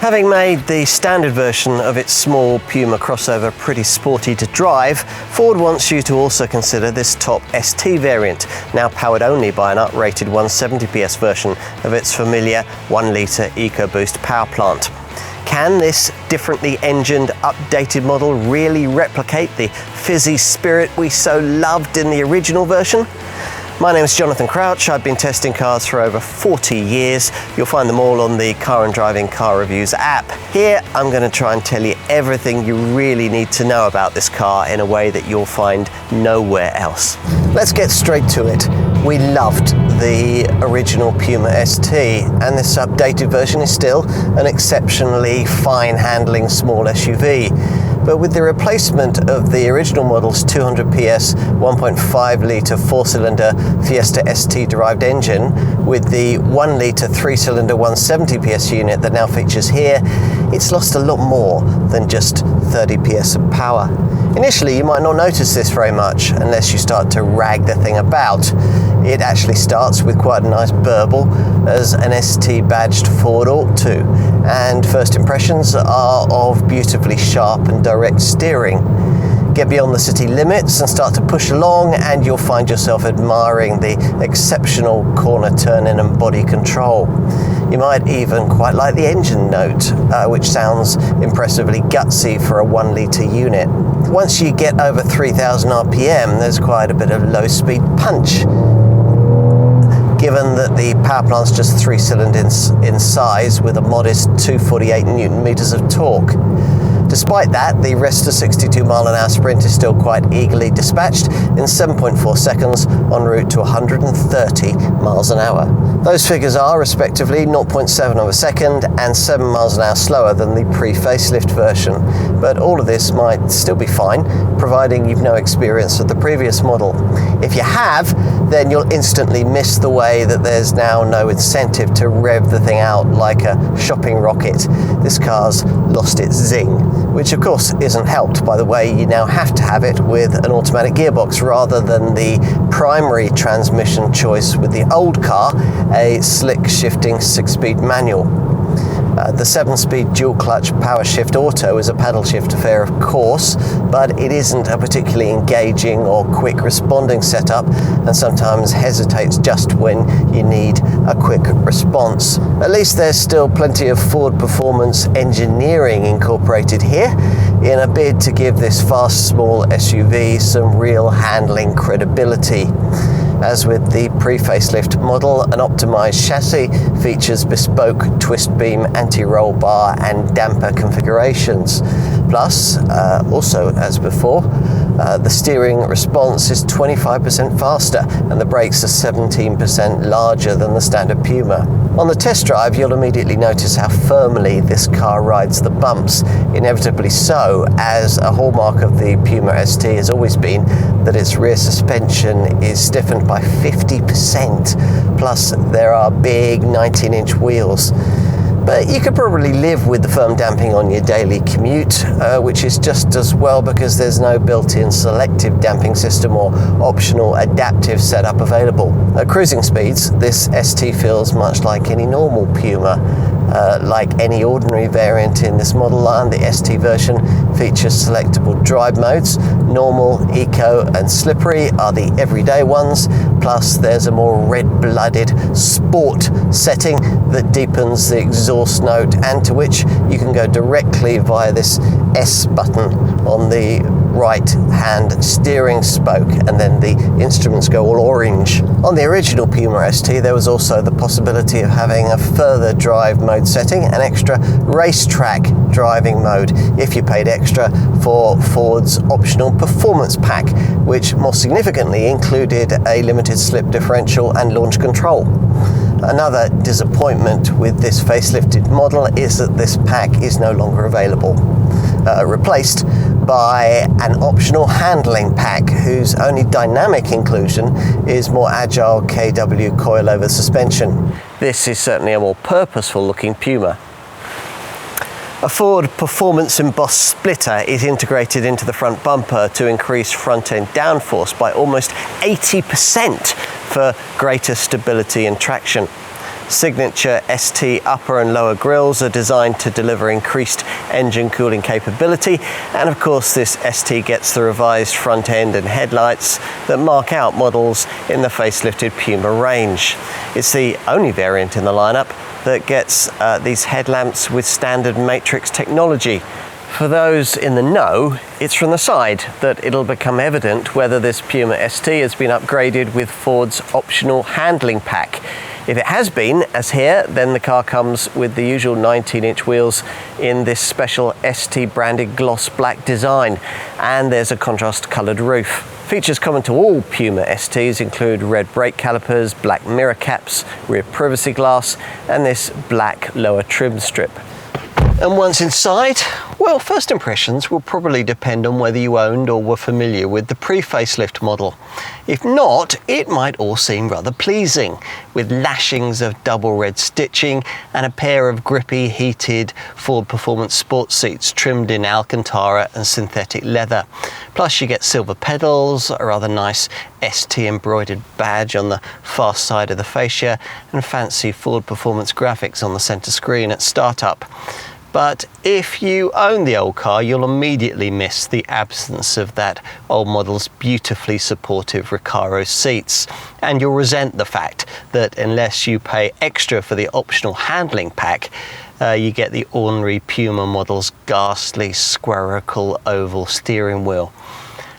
Having made the standard version of its small Puma crossover pretty sporty to drive, Ford wants you to also consider this top ST variant, now powered only by an uprated 170 PS version of its familiar 1-litre EcoBoost powerplant. Can this differently engined, updated model really replicate the fizzy spirit we so loved in the original version? My name is Jonathan Crouch. I've been testing cars for over 40 years. You'll find them all on the Car and Driving Car Reviews app. Here, I'm going to try and tell you everything you really need to know about this car in a way that you'll find nowhere else. Let's get straight to it. We loved the original Puma ST, and this updated version is still an exceptionally fine handling small SUV. But with the replacement of the original model's 200 PS 1.5 litre 4-cylinder Fiesta ST derived engine with the 1 litre 3-cylinder 170 PS unit that now features here, it's lost a lot more than just 30 PS of power. Initially, you might not notice this very much unless you start to rag the thing about. It actually starts with quite a nice burble, as an ST badged Ford ought to, and first impressions are of beautifully sharp and direct steering. Get beyond the city limits and start to push along, and you'll find yourself admiring the exceptional corner turning and body control. You might even quite like the engine note, which sounds impressively gutsy for a 1 litre unit. Once you get over 3,000 RPM, there's quite a bit of low-speed punch. Given that the powerplant's just 3 cylinders in size with a modest 248 Newton meters of torque. Despite that, the Resta 62 mile/hour sprint is still quite eagerly dispatched in 7.4 seconds en route to 130 miles an hour. Those figures are respectively 0.7 of a second and 7 miles an hour slower than the pre-facelift version, but all of this might still be fine, providing you've no experience with the previous model. If you have, then you'll instantly miss the way that there's now no incentive to rev the thing out like a shopping rocket. This car's lost its zing, which of course isn't helped by the way you now have to have it with an automatic gearbox rather than the primary transmission choice with the old car, a slick shifting 6-speed manual. The 7-speed dual-clutch power shift auto is a paddle shift affair, of course, but it isn't a particularly engaging or quick responding setup, and sometimes hesitates just when you need a quick response. At least there's still plenty of Ford performance engineering incorporated here in a bid to give this fast small SUV some real handling credibility. As with the pre-facelift model, an optimized chassis features bespoke twist beam, anti-roll bar and damper configurations. Plus, also as before, the steering response is 25% faster and the brakes are 17% larger than the standard Puma. On the test drive, you'll immediately notice how firmly this car rides the bumps, inevitably so, as a hallmark of the Puma ST has always been that its rear suspension is stiffened by 50%, plus there are big 19-inch wheels. But you could probably live with the firm damping on your daily commute, which is just as well because there's no built-in selective damping system or optional adaptive setup available. At cruising speeds, this ST feels much like any normal Puma. Like any ordinary variant in this model line, the ST version features selectable drive modes. Normal, eco and slippery are the everyday ones, plus there's a more red-blooded sport setting that deepens the exhaust note and to which you can go directly via this S button on the right hand steering spoke, and then the instruments go all orange. On the original Puma ST there was also the possibility of having a further drive mode setting, an extra racetrack driving mode if you paid extra for Ford's optional performance pack, which more significantly included a limited slip differential and launch control. Another disappointment with this facelifted model is that this pack is no longer available, replaced by an optional handling pack whose only dynamic inclusion is more agile KW coilover suspension. This is certainly a more purposeful looking Puma. A Ford performance embossed splitter is integrated into the front bumper to increase front-end downforce by almost 80% for greater stability and traction. Signature ST upper and lower grills are designed to deliver increased engine cooling capability, and of course this ST gets the revised front end and headlights that mark out models in the facelifted Puma range. It's the only variant in the lineup that gets these headlamps with standard matrix technology. For those in the know, it's from the side that it'll become evident whether this Puma ST has been upgraded with Ford's optional handling pack. If it has been, as here, then the car comes with the usual 19-inch wheels in this special ST branded gloss black design, and there's a contrast coloured roof. Features common to all Puma STs include red brake calipers, black mirror caps, rear privacy glass, and this black lower trim strip. And once inside, well, first impressions will probably depend on whether you owned or were familiar with the pre-facelift model. If not, it might all seem rather pleasing, with lashings of double red stitching and a pair of grippy, heated Ford Performance sports seats trimmed in Alcantara and synthetic leather. Plus you get silver pedals, a rather nice ST embroidered badge on the far side of the fascia, and fancy Ford Performance graphics on the centre screen at startup. But if you own the old car, you'll immediately miss the absence of that old model's beautifully supportive Recaro seats. And you'll resent the fact that unless you pay extra for the optional handling pack, you get the ordinary Puma model's ghastly squirrel oval steering wheel.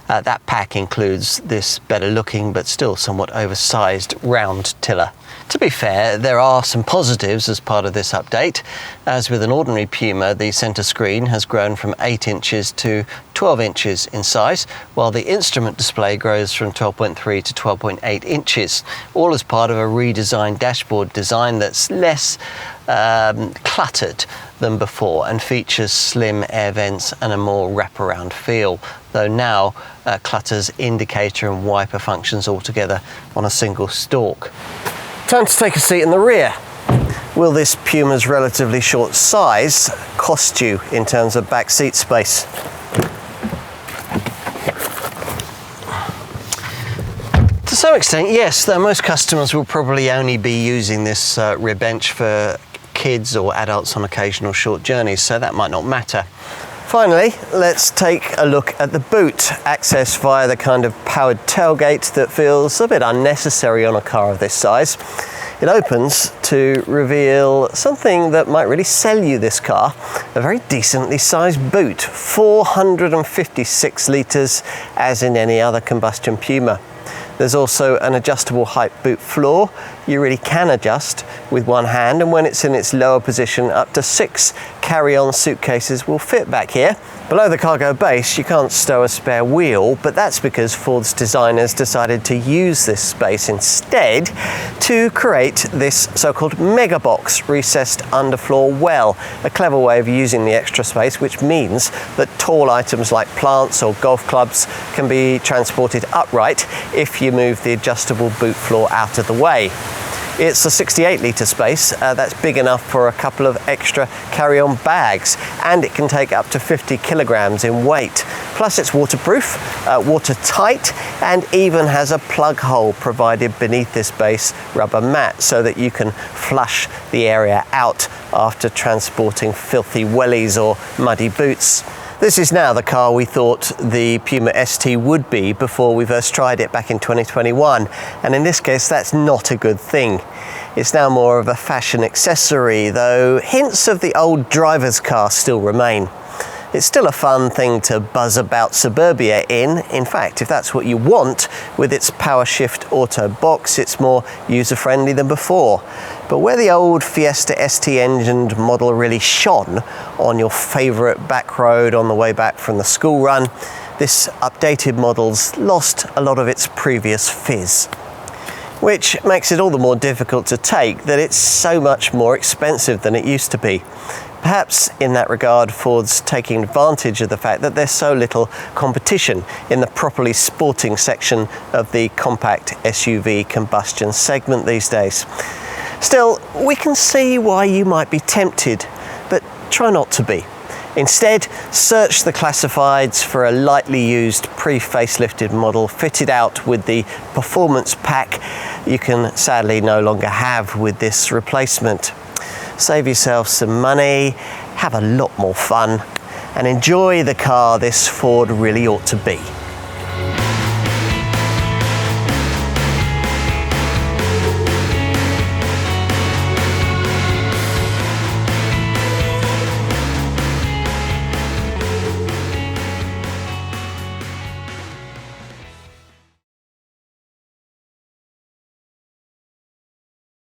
That pack includes this better looking but still somewhat oversized round tiller. To be fair, there are some positives as part of this update. As with an ordinary Puma, the centre screen has grown from 8 inches to 12 inches in size, while the instrument display grows from 12.3 to 12.8 inches, all as part of a redesigned dashboard design that's less cluttered than before and features slim air vents and a more wraparound feel, though now clutters indicator and wiper functions altogether on a single stalk. Time to take a seat in the rear. Will this Puma's relatively short size cost you in terms of back seat space? To some extent, yes, though most customers will probably only be using this rear bench for kids or adults on occasional short journeys, so that might not matter. Finally, let's take a look at the boot, accessed via the kind of powered tailgate that feels a bit unnecessary on a car of this size. It opens to reveal something that might really sell you this car, a very decently sized boot, 456 litres as in any other combustion Puma. There's also an adjustable height boot floor. You really can adjust with one hand, and when it's in its lower position, up to 6 carry-on suitcases will fit back here. Below the cargo base, you can't stow a spare wheel, but that's because Ford's designers decided to use this space instead to create this so-called mega box recessed underfloor well, a clever way of using the extra space, which means that tall items like plants or golf clubs can be transported upright if you move the adjustable boot floor out of the way. It's a 68-litre space, that's big enough for a couple of extra carry-on bags, and it can take up to 50 kilograms in weight. Plus it's waterproof, watertight, and even has a plug hole provided beneath this base rubber mat so that you can flush the area out after transporting filthy wellies or muddy boots. This is now the car we thought the Puma ST would be before we first tried it back in 2021, and in this case that's not a good thing. It's now more of a fashion accessory, though hints of the old driver's car still remain. It's still a fun thing to buzz about suburbia in. In fact, if that's what you want, with its power shift auto box, it's more user-friendly than before. But where the old Fiesta ST engined model really shone on your favourite back road on the way back from the school run, this updated model's lost a lot of its previous fizz. Which makes it all the more difficult to take that it's so much more expensive than it used to be. Perhaps in that regard, Ford's taking advantage of the fact that there's so little competition in the properly sporting section of the compact SUV combustion segment these days. Still, we can see why you might be tempted, but try not to be. Instead, search the classifieds for a lightly used pre-facelifted model fitted out with the performance pack you can sadly no longer have with this replacement. Save yourself some money, have a lot more fun, and enjoy the car this Ford really ought to be.